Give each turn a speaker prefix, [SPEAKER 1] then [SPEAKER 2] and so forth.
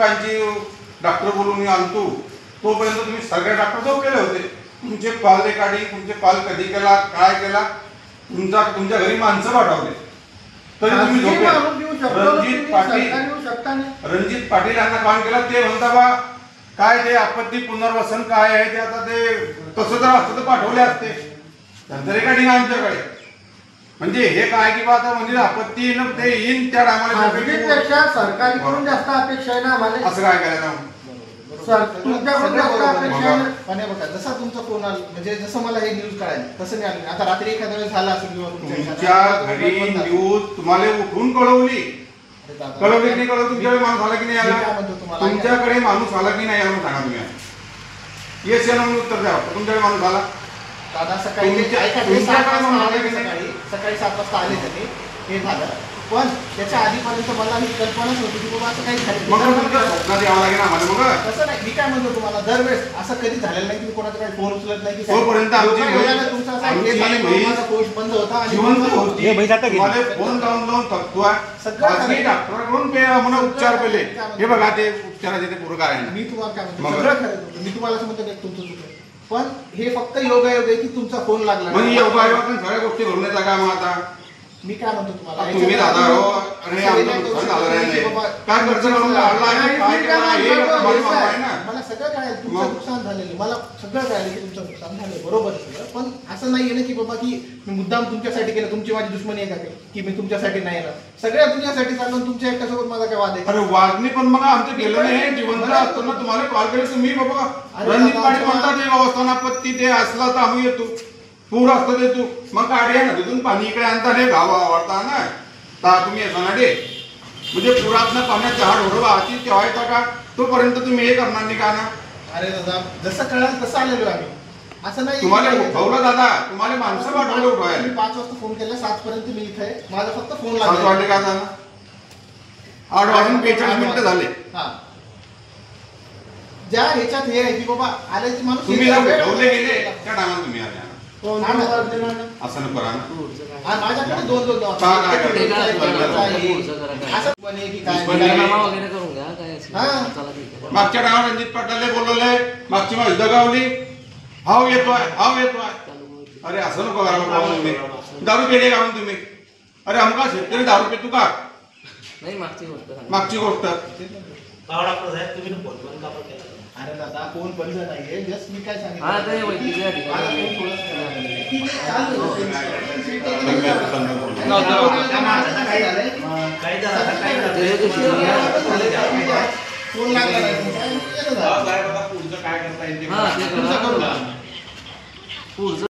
[SPEAKER 1] लोकांची डॉक्टर बोलून आणतो तोपर्यंत तुम्ही सगळे डॉक्टर जो केले होते तुमचे कॉल रेकॉर्डिंग तुमचे कॉल कधी केला काय केला तुमच्या घरी माणसं पाठवले तरी तुम्ही रणजित पाटील यांना कॉल केला ते म्हणता बा काय ते आपत्ती पुनर्वसन काय आहे ते आता ते तसं जर असतं तर पाठवले असते त्यांचं रेकॉर्डिंग आमच्याकडे म्हणजे हे काय की बा आता म्हणजे आपत्ती ते येईन त्या टायमाला
[SPEAKER 2] सरकारकडून जास्त अपेक्षा आहे ना आम्हाला
[SPEAKER 1] असं काय करायचं
[SPEAKER 3] जसा तुमचा फोन आला म्हणजे जसं मला हे न्यूज कळाली तसं नाही आलं आता रात्री एखाद्या वेळेस झाला असेल किंवा
[SPEAKER 1] तुमच्या घरी न्यूज तुम्हाला उठून कळवली की नाही कळवली तुमच्याकडे माणूस आला की नाही आला तुमच्याकडे माणूस आला की नाही आला सांगा तुम्ही येस या म्हणून उत्तर द्या तुमच्याकडे माणूस आला
[SPEAKER 3] दादा सकाळी 7 वाजता आले त्यांनी हे झालं पण त्याच्या आधीपर्यंत मला ही कल्पनाच होती की बाबा असं काही झालं तसं नाही मी काय म्हणतो तुम्हाला दरवेळेस असं कधी झालेलं नाही की कोणाचा काही फोन उचलत नाही की तुमचा कोर्स बंद होता आणि
[SPEAKER 1] फोन लावून सगळं उपचार केले हे बघा ते उपचाराचे ते पूर्ण काय
[SPEAKER 3] मी तुम्हाला काय म्हणतो सगळं खरं मी तुम्हाला असं म्हणतो तुमचं चुकलं पण हे फक्त योगायोग आहे की तुमचा फोन लागला
[SPEAKER 1] म्हणजे योगायोगातून सगळ्या गोष्टी घडून येतात का मग आता
[SPEAKER 3] मी काय म्हणतो तुम्हाला
[SPEAKER 1] तुम्ही दादा हो आणि काय खर्च करून
[SPEAKER 3] मला सगळं कळायला तुमचं नुकसान झालेलं मला सगळं कळालं की तुमचं नुकसान झालं बरोबर सगळं पण असं नाहीये ना की बाबा की मी मुद्दाम तुमच्यासाठी केलं तुमची माझी दुश्मनी आहे का की मी तुमच्यासाठी नाही येणार सगळ्या दुनियासाठी चालून तुमच्या एकट्यासोबत माझा काय वाद आहे
[SPEAKER 1] अरे वादनी पण मग आमचं गेलं नाही जिवंत असताना तुम्हाला कॉल केलं तुम्ही बाबा रणजित पाटील म्हणतात ते अवस्थान आपत्ती ते असला तर आम्ही येतो पूर असतं ते तू मग गाडी आहे ना तिथून पाणी इकडे आणता रे गाव आवडता ना तर तुम्ही येतो ना रे म्हणजे पुरातनं पाण्यात जहाड होडवा आधी ठेवायचा का तोपर्यंत तुम्ही हे करणार नाही का ना
[SPEAKER 3] अरे दादा जसं कळाल तसं आलेलो आम्ही असं नाही
[SPEAKER 1] तुम्हाला उठवलं दादा तुम्हाला माणसं पाठवलं उठवायला
[SPEAKER 3] 5 वाजता फोन केला 7 पर्यंत मी इथे आहे माझा फक्त फोन लागला
[SPEAKER 1] 7 वाजले का झालं 8 वाजून 45 मिनिटं झाले
[SPEAKER 3] ज्या ह्याच्यात हे आहे की बाबा आल्याची माणूस
[SPEAKER 1] तुम्ही उठवले गेले त्या टायमाला तुम्ही आले असं नको करा ना
[SPEAKER 3] माझ्याकडे 2
[SPEAKER 1] मागच्या टायमाला रणजित पाटलाने बोलवलंय मागची माझी दगावली हाव येतोय अरे असं नको करा तुम्ही दारू पेले का तुम्ही अरे आमका शेतकरी दारू पेतो का
[SPEAKER 4] नाही
[SPEAKER 1] मागची गोष्ट
[SPEAKER 3] अरे दादा फोन बंद नाहीये जस्ट मी काय सांगितलं फोन लागला नाही
[SPEAKER 1] काय करता येईल